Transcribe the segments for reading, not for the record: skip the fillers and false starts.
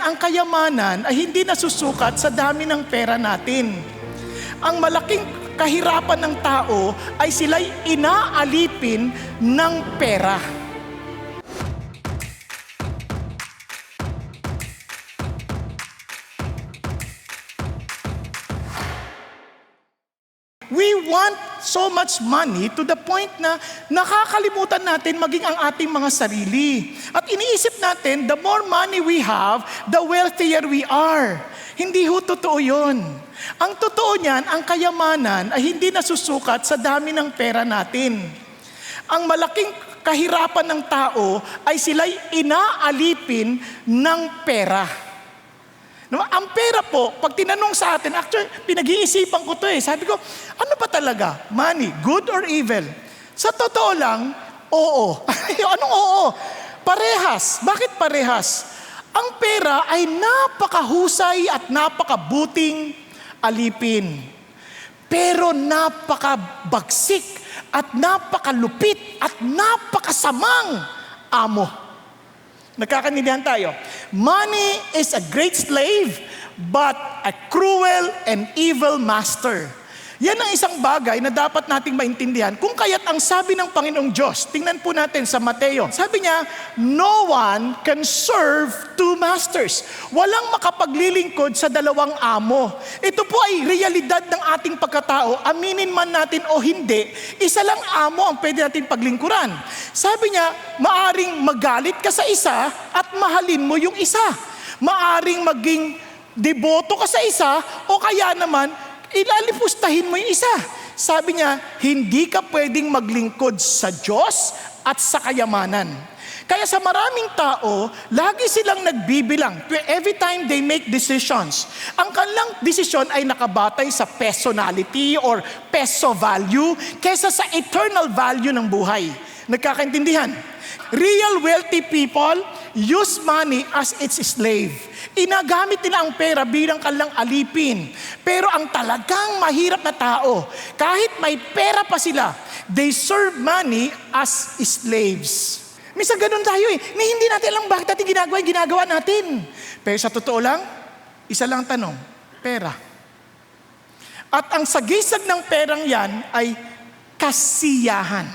ang kayamanan ay hindi nasusukat sa dami ng pera natin. Ang malaking kahirapan ng tao ay sila'y inaalipin ng pera. We want so much money to the point na nakakalimutan natin maging ang ating mga sarili. At iniisip natin, the more money we have, the wealthier we are. Hindi ho totoo yun. Ang totoo niyan, ang kayamanan ay hindi nasusukat sa dami ng pera natin. Ang malaking kahirapan ng tao ay sila'y inaalipin ng pera. No, ang pera po, pag tinanong sa atin, actually, pinag-iisipan ko to Sabi ko, ano ba talaga? Money, good or evil? Sa totoo lang, oo. Anong oo? Parehas. Bakit parehas? Ang pera ay napakahusay at napakabuting alipin. Pero napakabagsik at napakalupit at napakasamang amo. Nagkakaintindihan tayo. Money is a great slave, but a cruel and evil master. Yan ang isang bagay na dapat nating maintindihan. Kung kaya't ang sabi ng Panginoong Diyos, tingnan po natin sa Mateo. Sabi niya, no one can serve two masters. Walang makapaglilingkod sa dalawang amo. Ito po ay realidad ng ating pagkatao. Aminin man natin o hindi, isa lang amo ang pwede natin paglingkuran. Sabi niya, maaring magalit ka sa isa at mahalin mo yung isa. Maaring maging deboto ka sa isa o kaya naman ilalipustahin mo yung isa. Sabi niya, hindi ka pwedeng maglingkod sa Diyos at sa kayamanan. Kaya sa maraming tao, lagi silang nagbibilang. Every time they make decisions, ang kanilang desisyon ay nakabatay sa personality or peso value kesa sa eternal value ng buhay. Nagkakaintindihan? Real wealthy people use money as its slave. Inagamit nila ang pera bilang kanilang alipin. Pero ang talagang mahirap na tao, kahit may pera pa sila, they serve money as slaves. Minsan ganun tayo na hindi natin alam bakit natin ginagawa natin. Pero sa totoo lang, isa lang tanong, pera. At ang sagisag ng perang yan ay kasiyahan.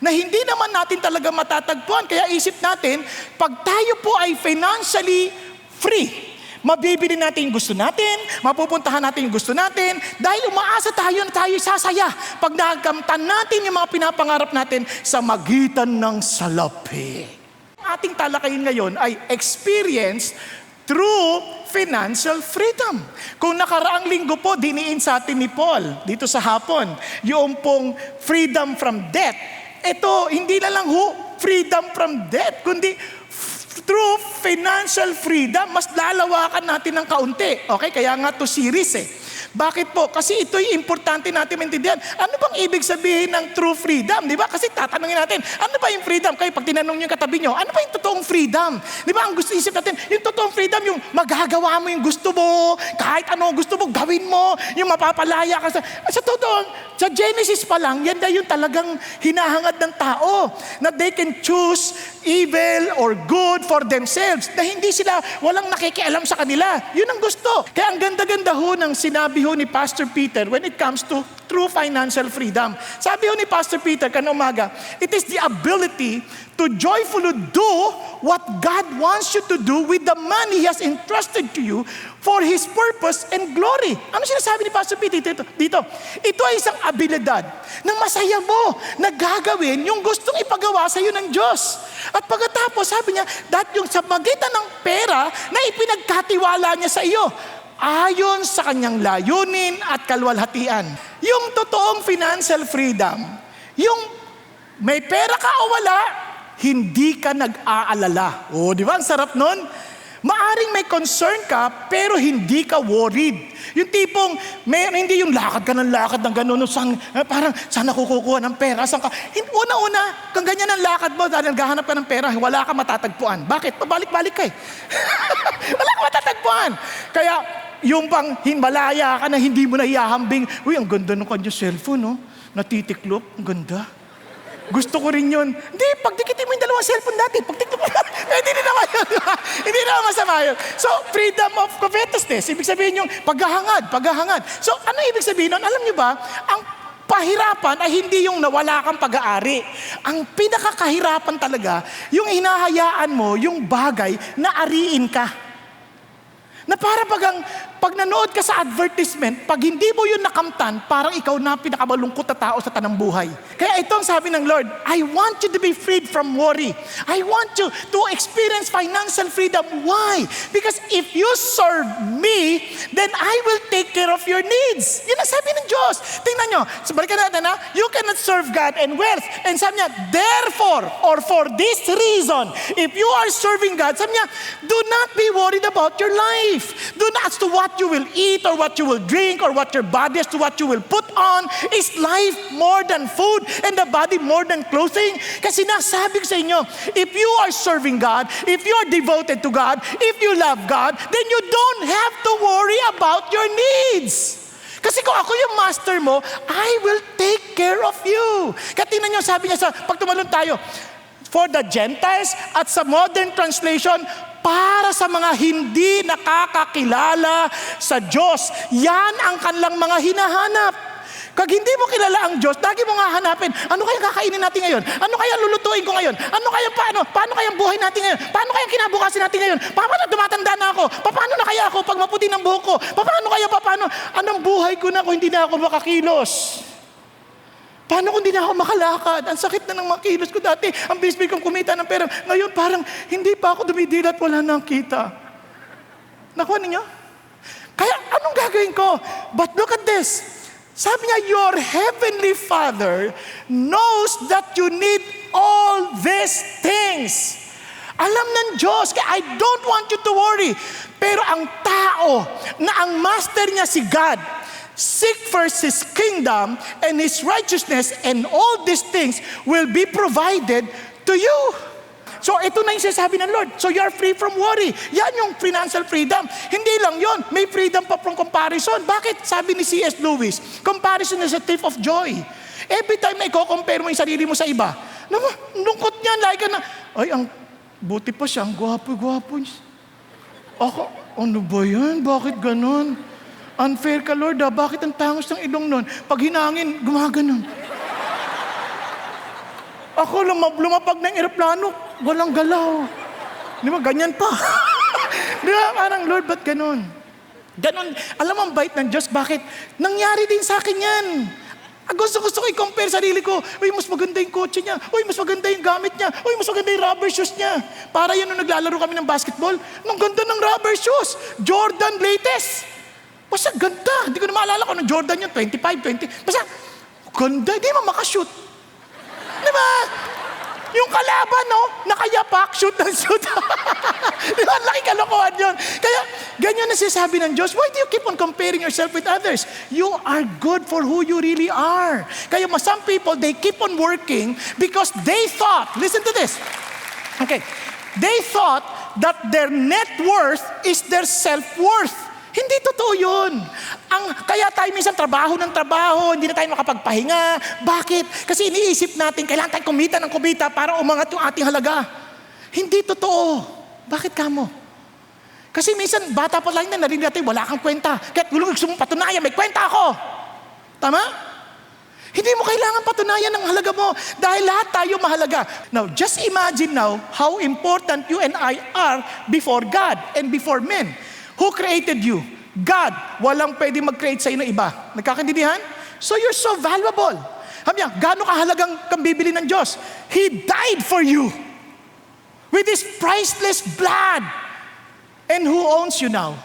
Na hindi naman natin talaga matatagpuan. Kaya isip natin, pag tayo po ay financially free, mabibili natin yung gusto natin, mapupuntahan natin yung gusto natin, dahil umaasa tayo na tayo sasaya pag nakamtan natin yung mga pinapangarap natin sa magitan ng salapi. Ang ating talakayin ngayon ay experience through financial freedom. Kung nakaraang linggo po, diniin sa atin ni Paul, dito sa hapon, yung pong freedom from debt. Ito, hindi na lang freedom from debt, kundi through financial freedom, mas lalawakan natin ng kaunti. Okay, kaya nga to series Bakit po? Kasi ito'y importante natin maintindihan. Ano bang ibig sabihin ng true freedom? Di ba? Kasi tatanungin natin, ano ba yung freedom? Kayo pag tinanong yung katabi nyo, ano ba yung totoong freedom? Di ba? Ang gusto isip natin, yung totoong freedom, yung magagawa mo yung gusto mo, kahit ano gusto mo, gawin mo, yung mapapalaya ka sa totoo, sa Genesis pa lang, yan na yung talagang hinahangad ng tao, na they can choose evil or good for themselves, na hindi sila, walang nakikialam sa kanila. Yun ang gusto. Kaya ang ganda-ganda ng sinabi ni Pastor Peter when it comes to true financial freedom. Sabi ni Pastor Peter kanina umaga, it is the ability to joyfully do what God wants you to do with the money He has entrusted to you for His purpose and glory. Ano sinasabi ni Pastor Peter dito? Ito ay isang abilidad na masaya mo na gagawin yung gustong ipagawa sa iyo ng Diyos. At pagkatapos sabi niya, that yung sa magitan ng pera na ipinagkatiwala niya sa iyo, ayon sa kanyang layunin at kalwalhatian. Yung totoong financial freedom, yung may pera ka o wala, hindi ka nag-aalala. O, di ba? Ang sarap nun. Maaring may concern ka, pero hindi ka worried. Yung tipong, hindi yung lakad ka ng gano'n, parang saan ako kukuha ng pera? Saan ka? Una-una, kung ganyan ang lakad mo, dahil naghahanap ka ng pera, wala ka matatagpuan. Bakit? Pabalik-balik ka Wala ka matatagpuan. Kaya, yung pang himbalaya ka na hindi mo na ihahambing, uy, ang ganda ng kanya cellphone, no? Natitiklop, ang ganda. Gusto ko rin yun. Hindi, pagdikitin mo yung dalawang cellphone dati, pagtiklop mo, Hindi naman yun, di ba? Hindi naman masama yun. So, freedom of covetousness. Ibig sabihin yung paghahangad. So, ano ibig sabihin nun? Alam niyo ba, ang pahirapan ay hindi yung nawala kang pag-aari. Ang pinakakahirapan talaga, yung hinahayaan mo, yung bagay na ariin ka. Na para pag nanood ka sa advertisement, pag hindi mo yun nakamtan, parang ikaw na pinakamalungkot na tao sa tanang buhay. Kaya ito ang sabi ng Lord, I want you to be freed from worry. I want you to experience financial freedom. Why? Because if you serve me, then I will take care of your needs. Yun ang sabi ng Diyos. Tingnan nyo, so balikan natin ha, you cannot serve God and wealth. And sabi niya, therefore, or for this reason, if you are serving God, sabi niya, do not be worried about your life. Do not as to what you will eat or what you will drink or what your body as to what you will put on. Is life more than food and the body more than clothing? Kasi nasabi ko sa inyo, if you are serving God, if you are devoted to God, if you love God, then you don't have to worry about your needs. Kasi kung ako yung master mo, I will take care of you. Kaya tingnan nyo, sabi niya pag tumalon tayo, for the Gentiles at sa modern translation, para sa mga hindi nakakakilala sa Diyos. Yan ang kanilang mga hinahanap. Kag hindi mo kilala ang Diyos, lagi mo nga hanapin, ano kaya kakainin natin ngayon? Ano kaya lulutuin ko ngayon? Ano kaya paano kaya buhay natin ngayon? Paano kaya kinabukasin natin ngayon? Paano tumatanda na ako? Paano na kaya ako pag maputi ng buhok ko? Paano? Anong buhay ko na kung hindi na ako makakilos? Paano kung hindi na ako makalakad? Ang sakit na ng mga kilos ko dati. Ang bilis-bilis kong kumita ng pera. Ngayon parang hindi pa ako dumidilat, wala nang kita. Nakuha ninyo? Kaya anong gagawin ko? But look at this. Sabi niya, your heavenly Father knows that you need all these things. Alam ng Diyos, kaya I don't want you to worry. Pero ang tao na ang master niya si God, seek first His kingdom and His righteousness, and all these things will be provided to you. So ito na yung sinasabi ng Lord. So you're free from worry. Yan yung financial freedom. Hindi lang yon, may freedom pa from comparison. Bakit? Sabi ni C.S. Lewis, comparison is a thief of joy. Every time na i-compare mo yung sarili mo sa iba, lungkot niyan, like ka na, ay, ang buti pa siya, ang gwapo-gwapo niya. Ako, ano ba yan? Bakit ganon? Unfair ka, Lord, bakit ang tangos ng ilong nun? Pag hinangin, gumaganon. Ako, lumapag ng eroplano, walang galaw. Di ba, ganyan pa. Di ba, parang, Lord, ba't ganon? Ganon, alam mo ang bait ng Diyos, bakit? Nangyari din sa akin yan. Gusto ko i-compare sarili ko. Uy, mas maganda yung kotse niya. Uy, mas maganda yung gamit niya. Uy, mas maganda yung rubber shoes niya. Para yan nung naglalaro kami ng basketball. Ang ganda ng rubber shoes. Jordan latest. Basta ganda. Hindi ko na maalala kung ano Jordan yun, 25, 20. Basta, ganda. Hindi mo makashoot. Di ba? Yung kalaban, no? Nakayapak, shoot ng shoot. Di ba? Laki kalokohan yun. Kaya, ganyan na sinasabi ng Diyos. Why do you keep on comparing yourself with others? You are good for who you really are. Kaya some people, they keep on working because they thought, listen to this. Okay. They thought that their net worth is their self-worth. Hindi totoo yun. Kaya tayo minsan trabaho ng trabaho, hindi na tayo makapagpahinga. Bakit? Kasi iniisip natin, kailangan tayo kumita ng kumita para umangat yung ating halaga. Hindi totoo. Bakit kamo? Kasi minsan, bata pa lang na narinig natin, wala kang kwenta. Kaya gusto mong patunayan, may kwenta ako. Tama? Hindi mo kailangan patunayan ng halaga mo dahil lahat tayo mahalaga. Now, just imagine now how important you and I are before God and before men. Who created you? God. Walang pwede mag-create sa ng iba. Nagkakaintindihan? So you're so valuable. Sabi niya, gaano kahalagang kang bibili ng Diyos? He died for you. With His priceless blood. And who owns you now?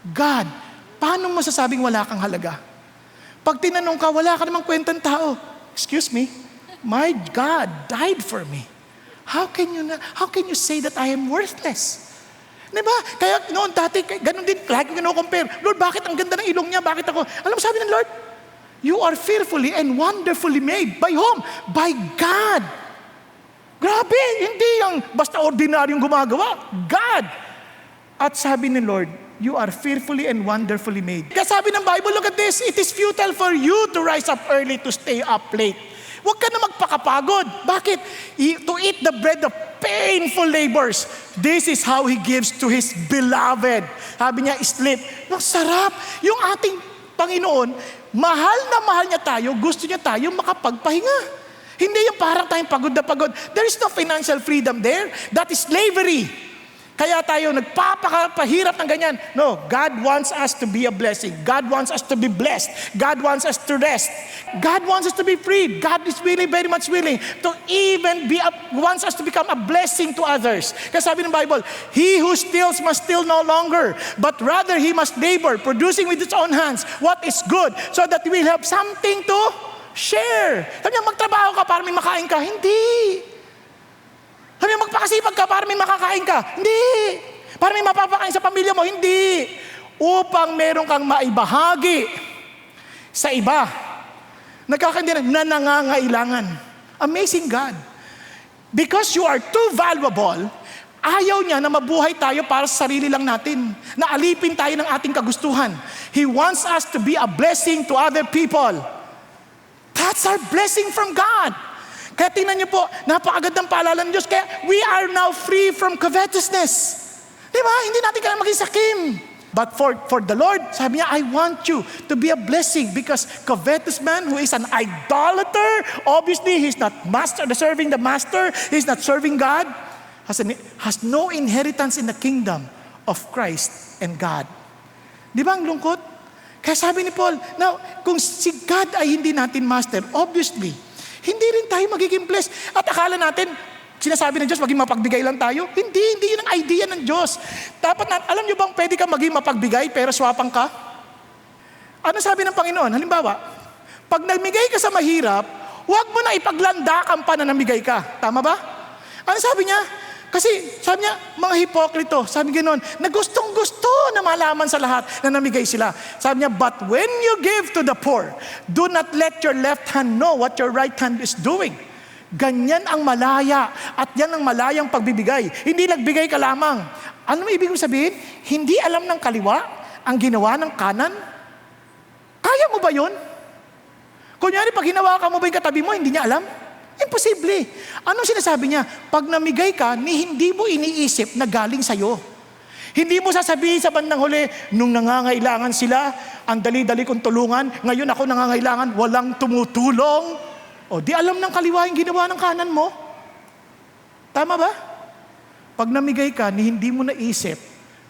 God. Paano masasabing wala kang halaga? Pag tinanong ka, wala ka namang kwentang tao. Excuse me, my God died for me. How can you say that I am worthless? Diba? Kaya noon dati, ganun din, lagi kino-compare. Lord, bakit ang ganda ng ilong niya? Bakit ako? Alam mo sabi ng Lord, you are fearfully and wonderfully made. By whom? By God. Grabe, hindi yung basta ordinaryong gumagawa. God. At sabi ng Lord, you are fearfully and wonderfully made. Kaya sabi ng Bible, look at this, it is futile for you to rise up early to stay up late. Huwag ka na magpakapagod. Bakit? To eat the bread of painful labors. This is how He gives to His beloved. Sabi niya, sleep. Ang sarap. Yung ating Panginoon, mahal na mahal niya tayo, gusto niya tayo makapagpahinga. Hindi yung parang tayong pagod na pagod. There is no financial freedom there. That is slavery. Kaya tayo nagpapakahirap ng ganyan. No, God wants us to be a blessing. God wants us to be blessed. God wants us to rest. God wants us to be free. God is really very much willing to even wants us to become a blessing to others. Kasi sabi ng Bible, he who steals must steal no longer, but rather he must labor, producing with his own hands what is good, so that we will have something to share. Sabi niya, magtrabaho ka para may makain ka. Hindi. Sabi niya, magpakasipag ka para may makakain ka. Hindi. Para may mapapakain sa pamilya mo. Hindi. Upang meron kang maibahagi sa iba. Nagkakaintindihan na nangangailangan. Amazing God. Because you are too valuable, ayaw niya na mabuhay tayo para sa sarili lang natin. Na alipin tayo ng ating kagustuhan. He wants us to be a blessing to other people. That's our blessing from God. Kaya tingnan niyo po, napakagad ng paalala ng Diyos. Kaya we are now free from covetousness. Di ba? Hindi natin kailangan maging sakim. But for the Lord, sabi niya, I want you to be a blessing, because covetous man who is an idolater, obviously he's not serving the master, he's not serving God, has no inheritance in the kingdom of Christ and God. Di ba ang lungkot? Kaya sabi ni Paul, now, kung si God ay hindi natin master, obviously, hindi rin tayo magiging blessed. At akala natin, sinasabi ng Diyos, maging mapagbigay lang tayo. Hindi yun ang idea ng Diyos. Alam nyo bang pwede ka maging mapagbigay pero swapang ka? Ano sabi ng Panginoon? Halimbawa, pag namigay ka sa mahirap, huwag mo na ipaglandakan pa na namigay ka. Tama ba? Ano sabi niya? Kasi sabi niya, mga hipokrito, sabi ganoon, na gustong-gusto na malaman sa lahat na namigay sila. Sabi niya, but when you give to the poor, do not let your left hand know what your right hand is doing. Ganyan ang malaya, at yan ang malayang pagbibigay. Hindi nagbigay ka lamang. Ano ibig sabihin? Hindi alam ng kaliwa ang ginawa ng kanan? Kaya mo ba yun? Kunyari, pag hinawakan mo ba yung katabi mo, hindi niya alam? Imposible. Anong sinasabi niya? Pag namigay ka, hindi mo iniisip na galing sa'yo. Hindi mo sasabihin sa bandang huli, nung nangangailangan sila, ang dali-dali kong tulungan, ngayon ako nangangailangan, walang tumutulong. O di alam ng kaliwa yung ginawa ng kanan mo. Tama ba? Pag namigay ka, hindi mo naisip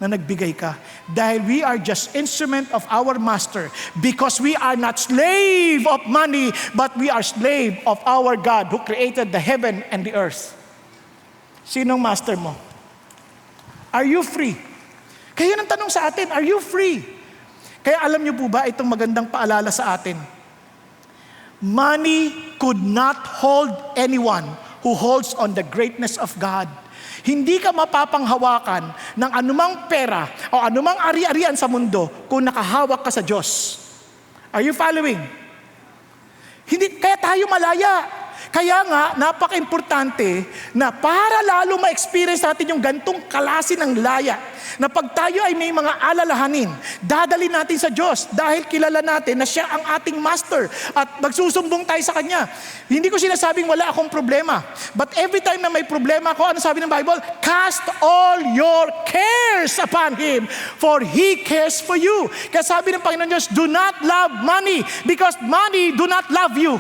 na nagbigay ka. Dahil we are just instrument of our master. Because we are not slave of money, but we are slave of our God who created the heaven and the earth. Sinong master mo? Are you free? Kaya yun ang tanong sa atin, are you free? Kaya alam niyo po ba itong magandang paalala sa atin? Money could not hold anyone who holds on the greatness of God. Hindi ka mapapanghawakan ng anumang pera o anumang ari-arian sa mundo kung nakahawak ka sa Diyos. Are you following? Hindi, kaya tayo malaya. Kaya nga, napaka-importante na para lalo ma-experience natin yung gantong klase ng laya, na pag tayo ay may mga alalahanin, dadali natin sa Diyos dahil kilala natin na siya ang ating master at magsusumbong tayo sa Kanya. Hindi ko sinasabing wala akong problema. But every time na may problema ako, ano sabi ng Bible? Cast all your cares upon Him, for He cares for you. Kaya sabi ng Panginoon Diyos, do not love money because money do not love you.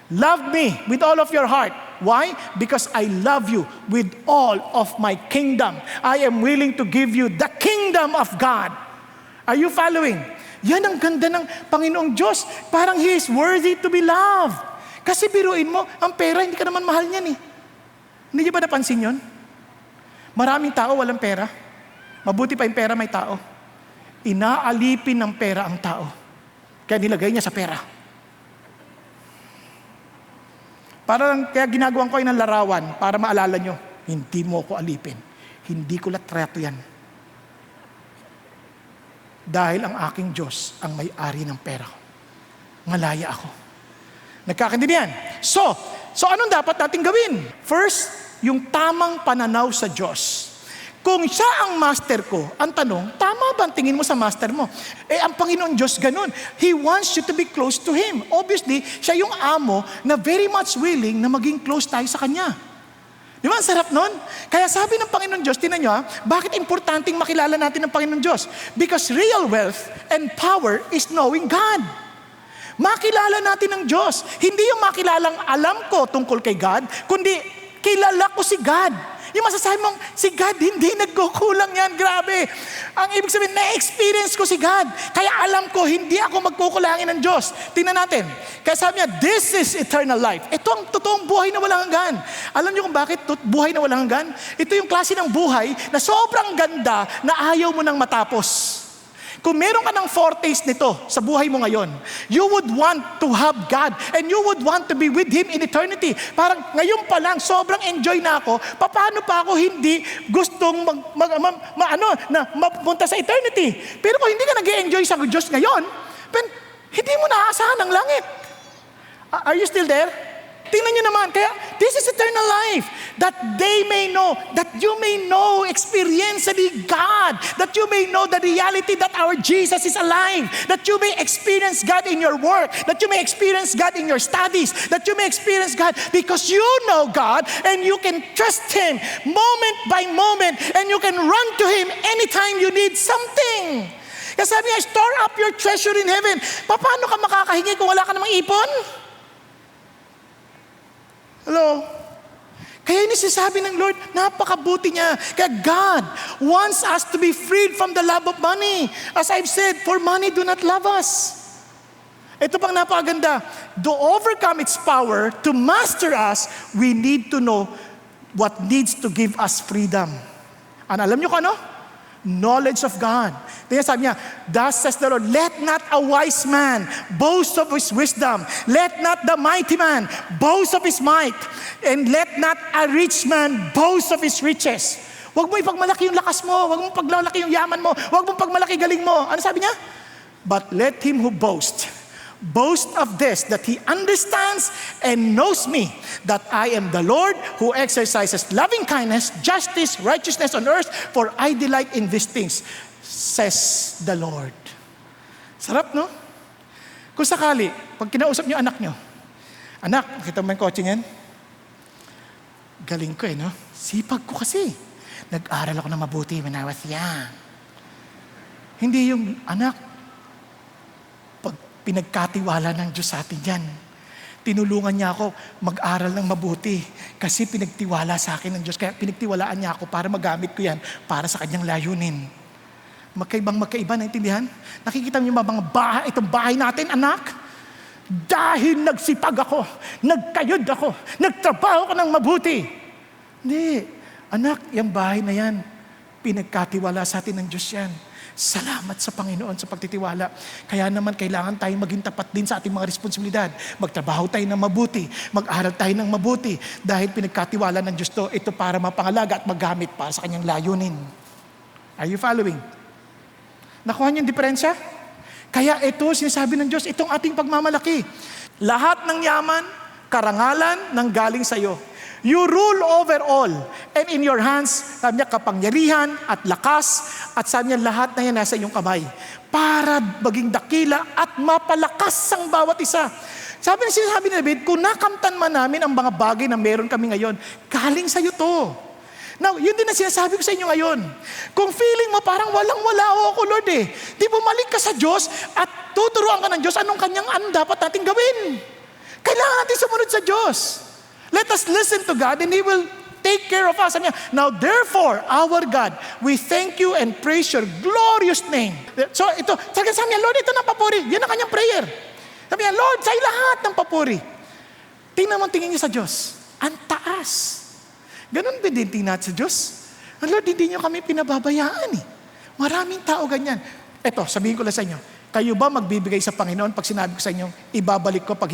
Love me with all of your heart. Why? Because I love you with all of my kingdom. I am willing to give you the kingdom of God. Are you following? Yan ang ganda ng Panginoong Diyos. Parang He is worthy to be loved. Kasi biruin mo, ang pera, hindi ka naman mahal niyan eh. Hindi niyo ba napansin yun? Maraming tao walang pera. Mabuti pa yung pera may tao. Inaalipin ng pera ang tao. Kaya nilagay niya sa pera. Kaya ginagawan ko ng larawan para maalala nyo, hindi mo ako alipin. Hindi ko latrato yan. Dahil ang aking Diyos ang may-ari ng pera. Malaya ako. Nagkakaintindihan? So anong dapat natin gawin? First, yung tamang pananaw sa Diyos. Kung siya ang master ko, ang tanong, tama ba ang tingin mo sa master mo? Ang Panginoon Diyos ganun. He wants you to be close to Him. Obviously, siya yung amo na very much willing na maging close tayo sa Kanya. Di ba, ang sarap nun? Kaya sabi ng Panginoon Diyos, tinan nyo bakit importanteng makilala natin ng Panginoon Diyos? Because real wealth and power is knowing God. Makilala natin ng Diyos. Hindi yung makilalang alam ko tungkol kay God, kundi kilala ko si God. Yung masasabi mong, si God, hindi nagkukulang yan. Grabe. Ang ibig sabihin, na-experience ko si God. Kaya alam ko, hindi ako magkukulangin ng Diyos. Tingnan natin. Kaya sabi niya, this is eternal life. Ito ang totoong buhay na walang hanggan. Alam niyo kung bakit buhay na walang hanggan? Ito yung klase ng buhay na sobrang ganda na ayaw mo nang matapos. Kung meron ka ng foretaste nito sa buhay mo ngayon, you would want to have God and you would want to be with Him in eternity. Parang ngayon pa lang, sobrang enjoy na ako. Paano pa ako hindi gustong mapunta sa eternity? Pero kung hindi ka nag-enjoy sa Diyos ngayon, hindi mo naaasahan ang langit. Are you still there? Tingnan nyo naman, kaya this is eternal life, that they may know, that you may know experientially God, that you may know the reality that our Jesus is alive, that you may experience God in your work, that you may experience God in your studies, that you may experience God because you know God and you can trust Him moment by moment and you can run to Him anytime you need something. Kaya sabi niya, store up your treasure in heaven. Paano ka makakahingi kung wala ka namang ipon? Hello? Kaya sinasabi ng Lord, napakabuti niya. Kaya God wants us to be freed from the love of money. As I've said, for money do not love us. Ito pang napakaganda. To overcome its power, to master us, we need to know what needs to give us freedom. Ano, alam niyo kung ano? Knowledge of God. Tingnan sabi niya, thus says the Lord, let not a wise man boast of his wisdom. Let not the mighty man boast of his might. And let not a rich man boast of his riches. Huwag mo ipagmalaki yung lakas mo. Huwag mo paglalaki yung yaman mo. Huwag mo pagmalaki galing mo. Ano sabi niya? But let him who boast of this, that he understands and knows me, that I am the Lord who exercises loving kindness, justice, righteousness on earth, for I delight in these things, says the Lord. Sarap, no? Kung sakali, pag kinausap niyo anak niyo, anak, nakita mo yung kotse niyan? Galing ko no? Sipag ko kasi. Nag-aral ako na mabuti when I was young. Hindi yung anak, pinagkatiwala ng Diyos sa atin yan. Tinulungan niya ako mag-aral ng mabuti kasi pinagtiwala sa akin ng Diyos. Kaya pinagtiwalaan niya ako para magamit ko yan para sa kanyang layunin. Magkaiba, naintindihan? Nakikita niyo ba mga bahay, itong bahay natin, anak? Dahil nagsipag ako, nagkayod ako, nagtrabaho ko ng mabuti. Hindi. Anak, yung bahay na yan, pinagkatiwala sa atin ng Diyos yan. Salamat sa Panginoon sa pagtitiwala. Kaya naman kailangan tayong maging tapat din sa ating mga responsibilidad. Magtrabaho tayo ng mabuti, mag-aral tayo ng mabuti dahil pinagkatiwala ng Diyos to, ito para mapangalaga at magamit para sa kanyang layunin. Are you following? Nakuha niyo yung diferensya? Kaya ito, sinasabi ng Diyos, itong ating pagmamalaki. Lahat ng yaman, karangalan, nanggaling sa iyo. You rule over all. And in your hands, sabi niya, kapangyarihan at lakas. At sabi niya, lahat na yan nasa iyong kamay. Para maging dakila at mapalakas ang bawat isa. Sinasabi ni David, kung nakamtan man namin ang mga bagay na meron kami ngayon, galing sa iyo to. Now, yun din ang sinasabi ko sa inyo ngayon. Kung feeling mo parang walang-wala ako, Lord di bumalik ka sa Diyos at tuturuan ka ng Diyos anong dapat natin gawin. Kailangan natin sumunod sa Diyos. Let us listen to God and He will take care of us. Now therefore, our God, we thank you and praise your glorious name. So ito, sabi niya, Lord, ito na papuri. Yan ang kanyang prayer. Sabi niya, Lord, sa'yo lahat ng papuri. Tingin niyo sa Diyos. Ang taas. Ganun ba din tingnan sa Diyos? Lord, hindi niyo kami pinababayaan Maraming tao ganyan. Ito, sabihin ko lang sa inyo, kayo ba magbibigay sa Panginoon pag sinabi ko sa inyo, ibabalik ko pag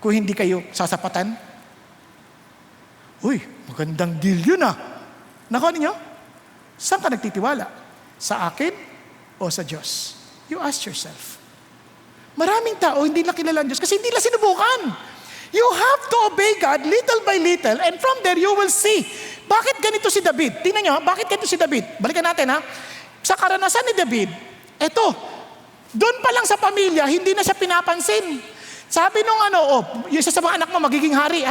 kung hindi kayo sasapatan? Uy, magandang deal yun Nakuha ninyo? Saan ka nagtitiwala? Sa akin o sa Diyos? You ask yourself. Maraming tao hindi na kilala ang Diyos kasi hindi na sinubukan. You have to obey God little by little and from there you will see. Bakit ganito si David? Tingnan nyo, bakit ganito si David? Balikan natin Sa karanasan ni David, doon pa lang sa pamilya, hindi na siya pinapansin. Sabi nung yung isa sa mga anak mo magiging hari,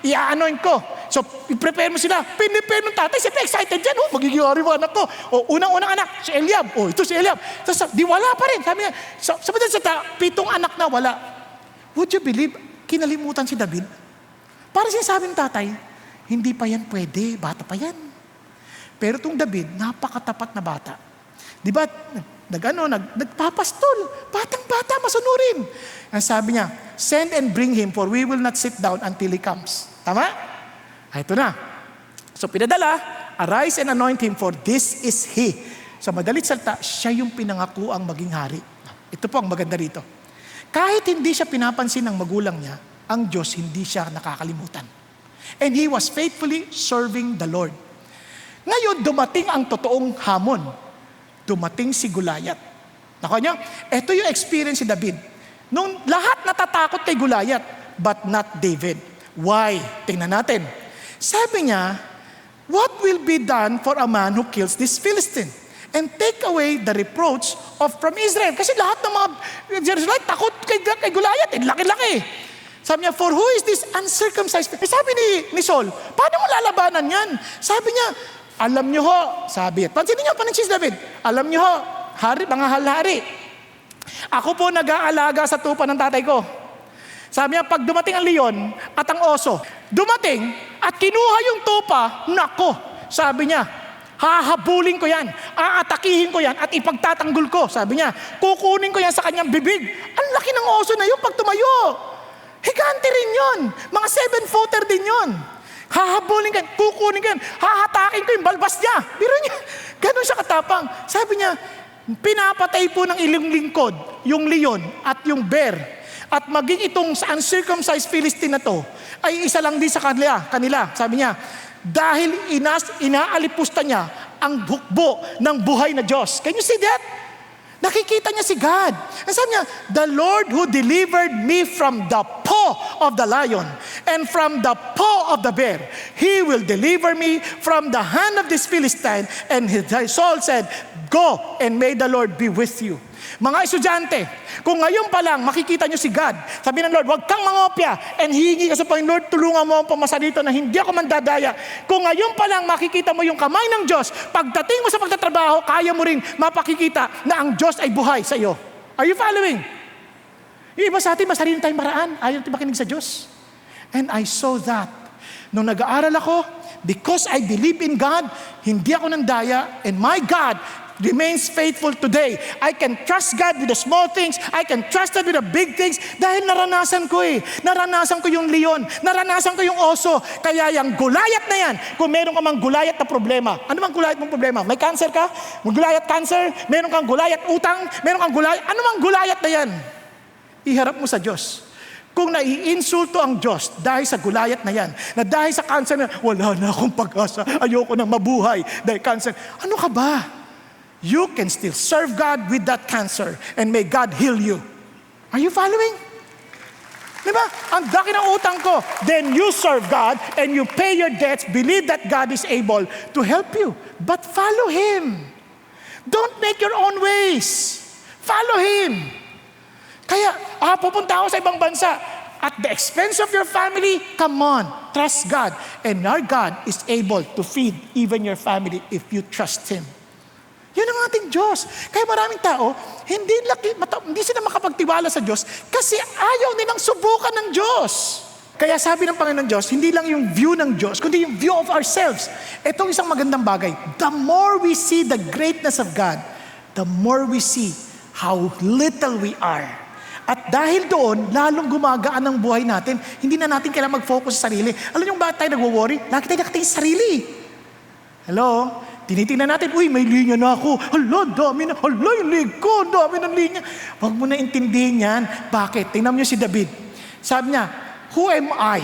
iaanoin ko. So, i-prepare mo sila. Pinipare ng tatay, siyempre excited dyan. Magiging hari mo anak ko. Unang-unang anak, si Eliab. Ito si Eliab. Tapos, di wala pa rin. Sabi niya, sabi sa 7 anak na wala. Would you believe, kinalimutan si David? Para sinasabi ng tatay, hindi pa yan pwede, bata pa yan. Pero itong David, napakatapat na bata. Di ba, nagpapastol. Batang-bata, masunurin. Ang sabi niya, send and bring him, for we will not sit down until he comes. Tama? Ito na. So pinadala, arise and anoint him, for this is he. Sa madalit salita, siya yung pinangako ang maging hari. Ito po ang maganda rito. Kahit hindi siya pinapansin ng magulang niya, ang Diyos hindi siya nakakalimutan. And he was faithfully serving the Lord. Ngayon, dumating ang totoong hamon. Dumating si Goliath. Nako niyo, ito yung experience si David. Nung lahat natatakot kay Goliath, but not David. Why? Tingnan natin. Sabi niya, what will be done for a man who kills this Philistine? And take away the reproach from Israel. Kasi lahat ng mga Israelite takot kay Goliath. Laki-laki. Sabi niya, for who is this uncircumcised? Sabi ni Saul, paano mo lalabanan yan? Sabi niya, alam niyo ho, sabi. Pansinin niyo, si David, alam niyo ho, mga hari. Ako po nag-aalaga sa tupa ng tatay ko. Sabi niya, pag dumating ang leon at ang oso, dumating at kinuha yung tupa, nako, sabi niya, hahabulin ko yan, aatakihin ko yan at ipagtatanggol ko. Sabi niya, kukunin ko yan sa kanyang bibig. Ang laki ng oso na yun pag tumayo. Higante rin yun. Mga 7-footer din yun. Hahabulin ka, kukunin ka, hahatakin ko yung balbas niya. Biro niya, ganun siya katapang. Sabi niya, pinapatay po ng ilang lingkod, yung leon at yung bear. At maging itong uncircumcised Philistine na to, ay isa lang din sa kanila. Sabi niya, dahil inaalipusta niya ang hukbo ng buhay na Diyos. Can you see that? Nakikita niya si God. Ang sabi niya, the Lord who delivered me from the paw of the lion and from the paw of the bear, He will deliver me from the hand of this Philistine. And Saul said, go and may the Lord be with you. Mga estudyante, kung ngayon pa lang makikita nyo si God, sabi ng Lord, huwag kang mangopya and hihingi ka sa Panginoon, Lord, tulungan mo ang pamasa dito na hindi ako mandadaya. Kung ngayon pa lang makikita mo yung kamay ng Diyos, pagdating mo sa pagtatrabaho, kaya mo rin mapakikita na ang Diyos ay buhay sa iyo. Are you following? Yung iba sa atin, masarili tayong maraan, ayaw natin makinig sa Diyos. And I saw that. Nung nag-aaral ako, because I believe in God, hindi ako nandaya, and my God remains faithful today. I can trust God with the small things. I can trust God with the big things dahil naranasan ko eh. Naranasan ko yung leon. Naranasan ko yung oso. Kaya yung Goliath na yan, kung meron ka mang Goliath na problema, ano mang Goliath mong problema? May cancer ka? Goliath cancer? Meron kang Goliath utang? Meron kang Goliath? Ano mang Goliath na yan? Iharap mo sa Diyos. Kung naiinsulto ang Diyos dahil sa Goliath na yan, na dahil sa cancer na, wala na akong pag-asa, ayoko nang mabuhay dahil cancer. Ano ka ba? You can still serve God with that cancer and may God heal you. Are you following? Diba? Ang laki ng utang ko. Then you serve God and you pay your debts. Believe that God is able to help you. But follow Him. Don't make your own ways. Follow Him. Kaya, pupunta ako sa ibang bansa. At the expense of your family, come on, trust God. And our God is able to feed even your family if you trust Him. Yun ang ating Diyos. Kaya maraming tao, hindi sila makapagtiwala sa Diyos kasi ayaw nilang subukan ng Diyos. Kaya sabi ng Panginoon Diyos, hindi lang yung view ng Diyos, kundi yung view of ourselves. Itong isang magandang bagay. The more we see the greatness of God, the more we see how little we are. At dahil doon, lalong gumagaan ang buhay natin, hindi na natin kailangan mag-focus sa sarili. Alam niyo bakit tayo nagwo-worry? Lagi tayo nakatingin sa sarili. Hello? Tinitingnan natin, uy, may linya na ako. Hala, dami na. Hala, yung leg ko, dami ng linya. Huwag mo na intindihin yan. Bakit? Tingnan niyo si David. Sabi niya, who am I?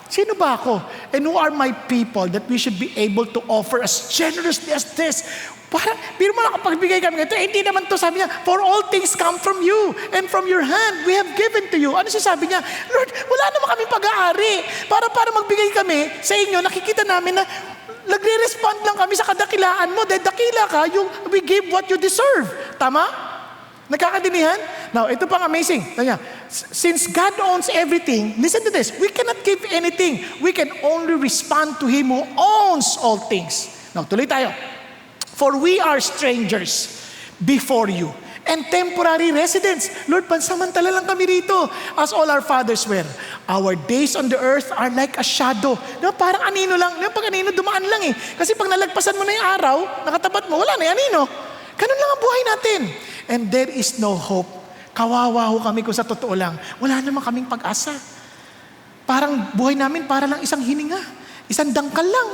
Sino ba ako? And who are my people that we should be able to offer as generously as this? Para, pero mo nakapagbigay kami ito, hindi naman to, sabi niya, for all things come from you, and from your hand, we have given to you. Ano siya sabi niya? Lord, wala naman kami pag-aari. Para magbigay kami sa inyo, nakikita namin na nagre-respond lang kami sa kadakilaan mo. Dahil dakila ka, we give what you deserve. Tama? Nagkakadinihan? Now, ito pang amazing. Tanya, since God owns everything, listen to this, we cannot give anything. We can only respond to Him who owns all things. Now, tuloy tayo. For we are strangers before you and temporary residents. Lord, pansamantala lang kami rito, as all our fathers were. Our days on the earth are like a shadow. Diba, parang anino lang. Diba, pag anino, dumaan lang eh. Kasi pag nalagpasan mo na yung araw, nakatapat mo, wala na yung anino. Ganun lang ang buhay natin. And there is no hope. Kawawa ho kami kung sa totoo lang. Wala naman kaming pag-asa. Parang buhay namin para lang isang hininga. Isang dangkal lang.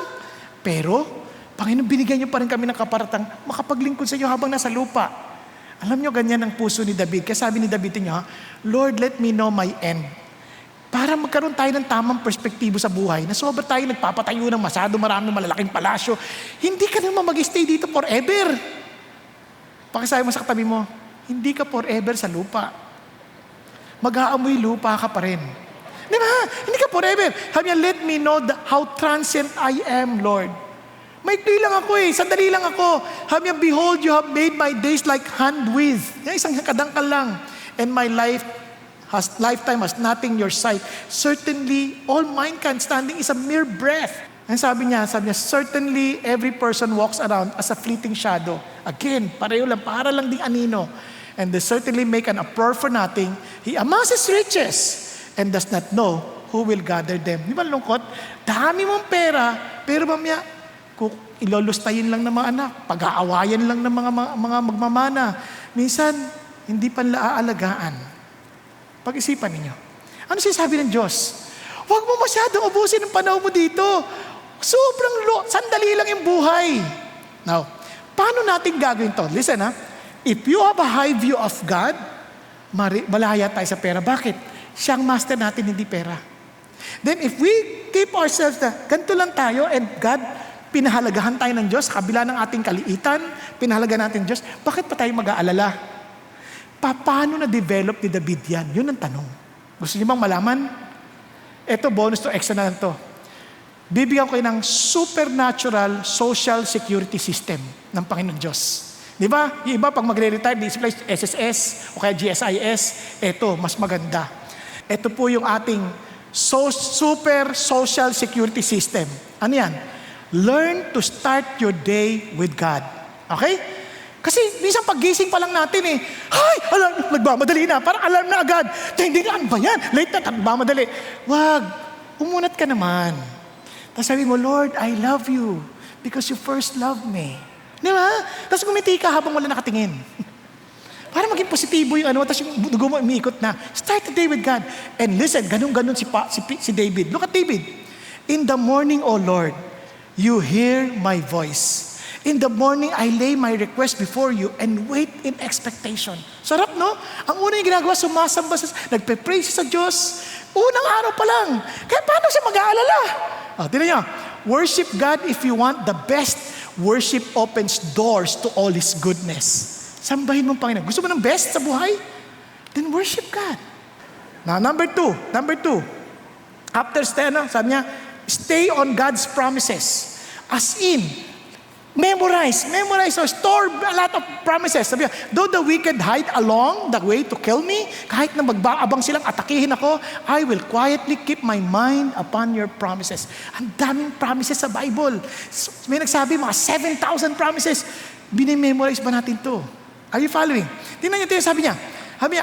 Pero, Panginoon, binigyan niyo pa rin kami ng kaparatang makapaglingkod sa inyo habang nasa lupa. Alam niyo, ganyan ang puso ni David. Kaya sabi ni David niyo, Lord, let me know my end. Para magkaroon tayo ng tamang perspektibo sa buhay, na sobra tayo nagpapatayo ng maraming malalaking palasyo, hindi ka naman mag-stay dito forever. Pakisabi mo sa katabi mo, hindi ka forever sa lupa. Mag-aamoy lupa ka pa rin. Di ba? Hindi ka forever. Sabi niya, let me know how transient I am, Lord. Maikli lang ako eh. Sandali lang ako. Sabi niya, behold, you have made my days like handwidth. Isang kadangkal lang. And my lifetime has nothing in your sight. Certainly, all mankind standing is a mere breath. And sabi niya, certainly every person walks around as a fleeting shadow. Again, pareho lang, para lang ding anino. And they certainly make an uproar for nothing. He amasses riches and does not know who will gather them. Di ba lungkot? Dami mong pera, pero mamaya, kung ilolustayin lang ng mga anak, pag-aawayan lang ng mga magmamana. Minsan, hindi pa nila aalagaan. Pag-isipan ninyo. Ano sinasabi ng Diyos? Huwag mo masyadong ubusin ang panahon mo dito. Sobrang sandali lang yung buhay. Now, paano natin gagawin to? Listen ha. If you have a high view of God, malaya tayo sa pera. Bakit? Siyang master natin, hindi pera. Then if we keep ourselves na, ganito lang tayo, and God, pinahalagahan tayo ng Diyos, kabila ng ating kaliitan, pinahalagahan natin ng Diyos, bakit pa tayo mag-aalala? Paano na-develop ni David yan? Yun ang tanong. Gusto niyo bang malaman? Ito, bonus to, extra na lang to. Bibigyan ko kayo ng supernatural social security system ng Panginoon Diyos. Di ba? Yung iba, pag magre-retire, di-supply SSS o kaya GSIS, ito, mas maganda. Ito po yung ating super social security system. Ano yan? Learn to start your day with God. Okay? Kasi minsan paggising pa lang natin alam, nagmamadali na, parang alarm na agad. Hindi na, ano ba yan? Late na, nagmamadali. Wag, umunat ka naman. Tapos sabi mo, Lord, I love you because you first loved me. Di ba? Tapos gumiti ka habang wala nakatingin. Para maging positibo yung tapos yung dugo mo umiikot na. Start the day with God. And listen, ganun si David. Look at David. In the morning, O Lord, you hear my voice. In the morning, I lay my request before you and wait in expectation. Sarap, no? Ang una yung ginagawa, sumasamba nagpe-praise sa Diyos. Unang araw pa lang. Kaya paano siya mag-aalala? Tignan niyo. Worship God if you want the best. Worship opens doors to all His goodness. Sambahin mo ang Panginoon. Gusto mo ng best sa buhay? Then worship God. Now, number two. After sabi niya, stay on God's promises. As in, memorize or store a lot of promises. Sabi niya, though the wicked hide along the way to kill me, kahit na magbaabang silang atakihin ako, I will quietly keep my mind upon your promises. Ang daming promises sa Bible. May nagsabi, mga 7,000 promises. Binememorize ba natin to? Are you following? Tingnan niyo, sabi niya,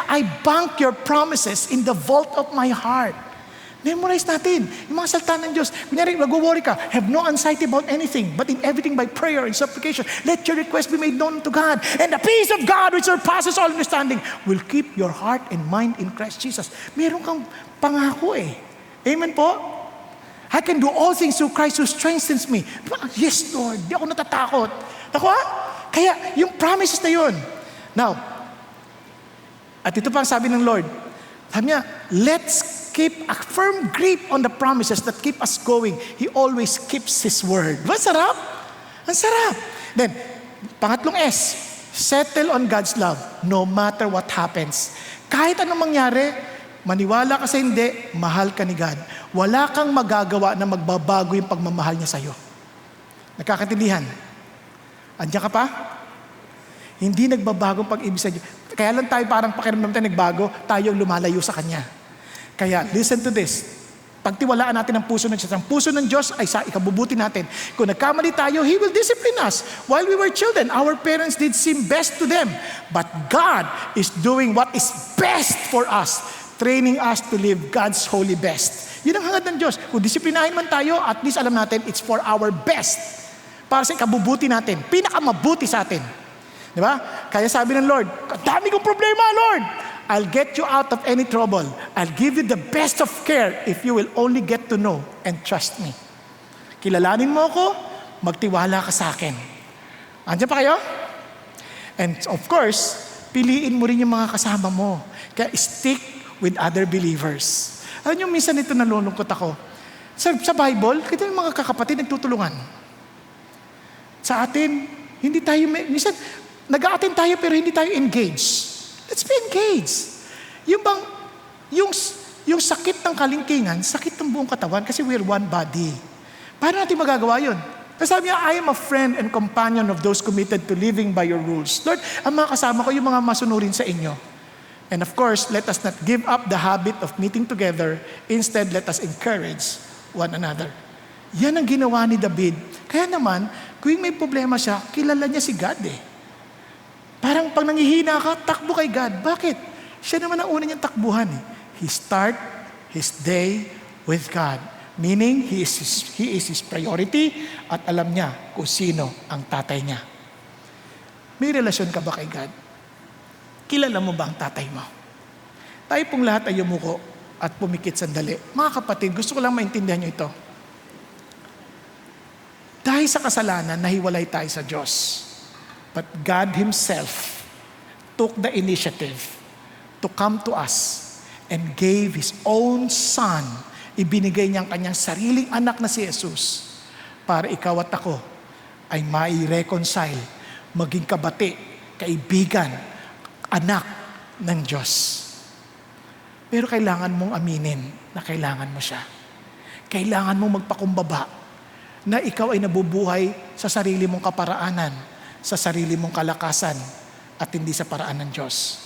I bank your promises in the vault of my heart. Memorize natin yung mga salita ng Diyos. Kunyari, mag-worry ka, have no anxiety about anything, but in everything by prayer and supplication, let your request be made known to God. And the peace of God which surpasses all understanding will keep your heart and mind in Christ Jesus. Meron kang pangako Amen po? I can do all things through Christ who strengthens me. Yes, Lord, di ako natatakot. Ako Kaya yung promises na yun. Now, at ito pa ang sabi ng Lord. Sabi niya, let's keep a firm grip on the promises that keep us going. He always keeps His word. Diba, sarap? Ang sarap. Then, pangatlong S, settle on God's love no matter what happens. Kahit anong mangyari, maniwala ka sa hindi, mahal ka ni God. Wala kang magagawa na magbabago yung pagmamahal niya sa'yo. Nagkakaintindihan? Andiyan ka pa? Hindi nagbabagong pag-ibig sa Diyos. Kaya lang tayo parang pakiramdam tayo nagbago, tayo ang lumalayo sa Kanya. Kaya listen to this. Pagtiwalaan natin ang puso ng Diyos. Ang puso ng Diyos ay sa ikabubuti natin. Kung nagkamali tayo, He will discipline us. While we were children, our parents did seem best to them. But God is doing what is best for us, training us to live God's holy best. Yun ang hangad ng Diyos. Kung disiplinahin man tayo, at least alam natin, it's for our best. Para sa ikabubuti natin. Pinakamabuti sa atin. Di ba? Kaya sabi ng Lord, dami kong problema, Lord. I'll get you out of any trouble. I'll give you the best of care if you will only get to know and trust me. Kilalanin mo ako, magtiwala ka sa akin. Andiyan pa kayo? And of course, piliin mo rin yung mga kasama mo. Kaya stick with other believers. Alam niyo, minsan ito nalulungkot ako. Sa Bible, kita yung mga kakapatid nagtutulungan. Sa atin, hindi tayo, minsan, nag-a-attend tayo pero hindi tayo engaged. Let's be engaged. Yung sakit ng kalingkingan, sakit ng buong katawan kasi we're one body. Paano natin magagawa yun? Kasi sabi niya, I am a friend and companion of those committed to living by your rules. Lord, ang mga kasama ko, yung mga masunurin sa inyo. And of course, let us not give up the habit of meeting together. Instead, let us encourage one another. Yan ang ginawa ni David. Kaya naman, kung may problema siya, kilala niya si God eh. Parang pag nangihina ka, takbo kay God. Bakit? Siya naman ang una niyang takbuhan. He start his day with God. Meaning, he is his priority at alam niya kung sino ang tatay niya. May relasyon ka ba kay God? Kilala mo ba ang tatay mo? Tayo pong lahat ay yumuko at pumikit sandali. Mga kapatid, gusto ko lang maintindihan niyo ito. Dahil sa kasalanan, nahiwalay tayo sa Diyos. But God Himself took the initiative to come to us and gave His own Son. Ibinigay niya ang kanyang sariling anak na si Jesus para ikaw at ako ay mai-reconcile, maging kabati, kaibigan, anak ng Diyos. Pero kailangan mong aminin na kailangan mo siya. Kailangan mong magpakumbaba na ikaw ay nabubuhay sa sarili mong kaparaanan, sa sarili mong kalakasan at hindi sa paraan ng Diyos.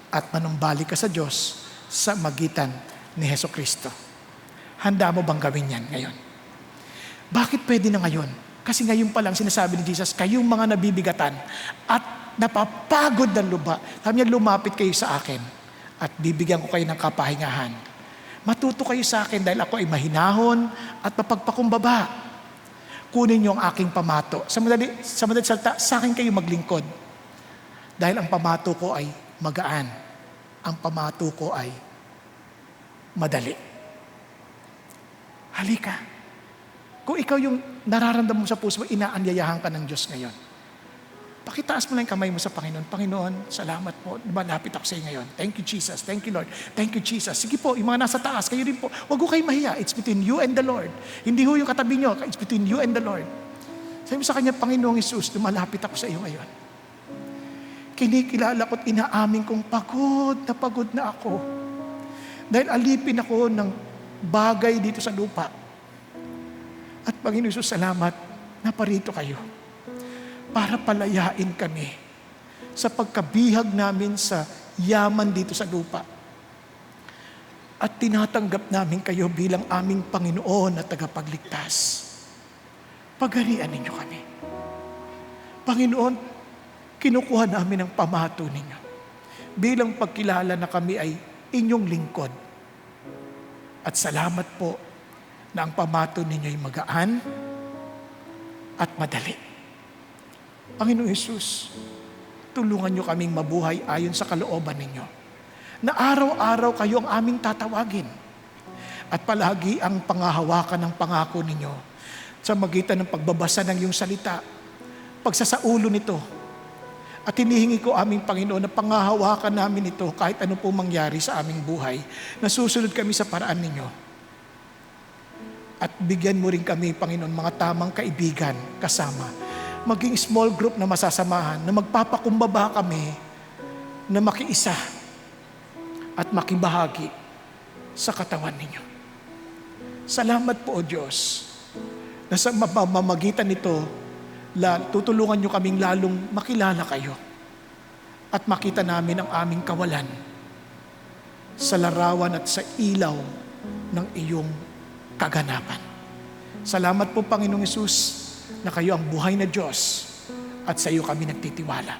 At manumbalik ka sa Diyos sa magitan ni Hesukristo. Handa mo bang gawin yan ngayon? Bakit pwede na ngayon? Kasi ngayon pa lang sinasabi ni Jesus, kayong mga nabibigatan at napapagod ng lupa. Sabi niya, lumapit kayo sa akin at bibigyan ko kayo ng kapahingahan. Matuto kayo sa akin dahil ako ay mahinahon at mapagpakumbaba. Kunin niyo ang aking pamato. Sa madaling salita, sa akin kayo maglingkod. Dahil ang pamato ko ay magaan. Ang pamato ko ay madali. Halika. Kung ikaw yung nararamdaman mo sa puso mo, inaanyayahan ka ng Diyos ngayon. Pakitaas mo lang yung kamay mo sa Panginoon. Panginoon, salamat po. Malapit ako sa iyo ngayon. Thank you, Jesus. Thank you, Lord. Thank you, Jesus. Sige po, yung mga nasa taas, kayo rin po. Huwag ko kayo mahiya. It's between you and the Lord. Hindi ho yung katabi nyo. It's between you and the Lord. Sabi mo sa Kanya, Panginoong Jesus, lumalapit ako sa iyo ngayon. Kinikilala ko't inaamin kong pagod na ako. Dahil alipin ako ng bagay dito sa lupa. At Panginoon Jesus, salamat na parito kayo. Para palayain kami sa pagkabihag namin sa yaman dito sa lupa. At tinatanggap namin kayo bilang aming Panginoon at tagapagligtas. Pagharian ninyo kami. Panginoon, kinukuha namin ang pamato ninyo. Bilang pagkilala na kami ay inyong lingkod. At salamat po na ang pamato ninyo ay magaan at madali. Panginoon Jesus, tulungan niyo kaming mabuhay ayon sa kalooban ninyo. Na araw-araw kayo ang aming tatawagin. At palagi ang pangahawakan ng pangako ninyo sa magitan ng pagbabasa ng iyong salita, pagsasaulo nito. At hinihingi ko aming Panginoon na pangahawakan namin ito kahit ano po mangyari sa aming buhay, na susunod kami sa paraan ninyo. At bigyan mo rin kami, Panginoon, mga tamang kaibigan kasama. Maging small group na masasamahan, na magpapakumbaba kami, na makiisa at makibahagi sa katawan ninyo. Salamat po, O Diyos, na sa mamamagitan nito, tutulungan nyo kaming lalong makilala kayo at makita namin ang aming kawalan sa larawan at sa ilaw ng iyong kaganapan. Salamat po, Panginoong Hesus, na kayo ang buhay na Diyos at sa iyo kami nagtitiwala.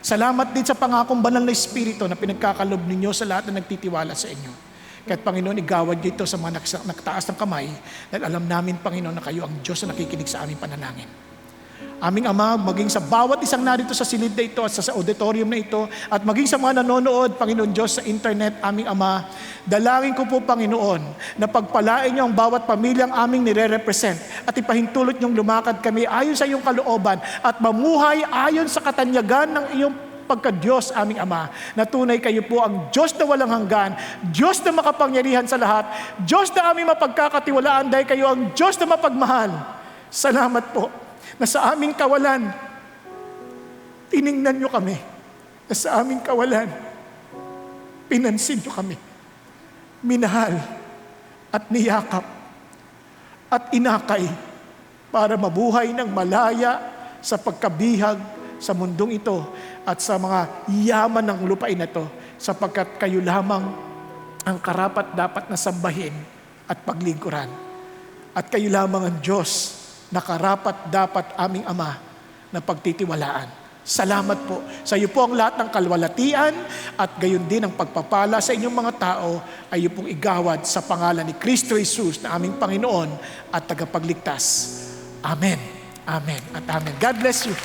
Salamat din sa pangakong banal na Espiritu na pinagkakalob ninyo sa lahat na nagtitiwala sa inyo. Kahit Panginoon, igawad dito sa mga nakataas ng kamay dahil alam namin, Panginoon, na kayo ang Diyos na nakikinig sa aming panalangin. Aming Ama, maging sa bawat isang narito sa silid na ito at sa auditorium na ito at maging sa mga nanonood, Panginoon Diyos, sa internet, aming Ama, dalangin ko po, Panginoon, na pagpalain niyo ang bawat pamilyang aming nire-represent at ipahintulot niyong lumakad kami ayon sa iyong kalooban at mamuhay ayon sa katanyagan ng iyong pagka-Diyos, aming Ama, na tunay kayo po ang Diyos na walang hanggan, Diyos na makapangyarihan sa lahat, Diyos na aming mapagkakatiwalaan dahil kayo ang Diyos na mapagmahal. Salamat po na sa aming kawalan, tiningnan niyo kami. Na sa aming kawalan, pinansin niyo kami. Minahal at niyakap at inakay para mabuhay ng malaya sa pagkabihag sa mundong ito at sa mga yaman ng lupain na ito, sapagkat kayo lamang ang karapat dapat na sambahin at paglingkuran. At kayo lamang ang Diyos na karapat dapat, aming Ama, na pagtitiwalaan. Salamat po. Sa iyo po ang lahat ng kalwalatian at gayon din ang pagpapala sa inyong mga tao ay iyo pong igawad sa pangalan ni Kristo Jesus na aming Panginoon at tagapagligtas. Amen. Amen at amen. God bless you.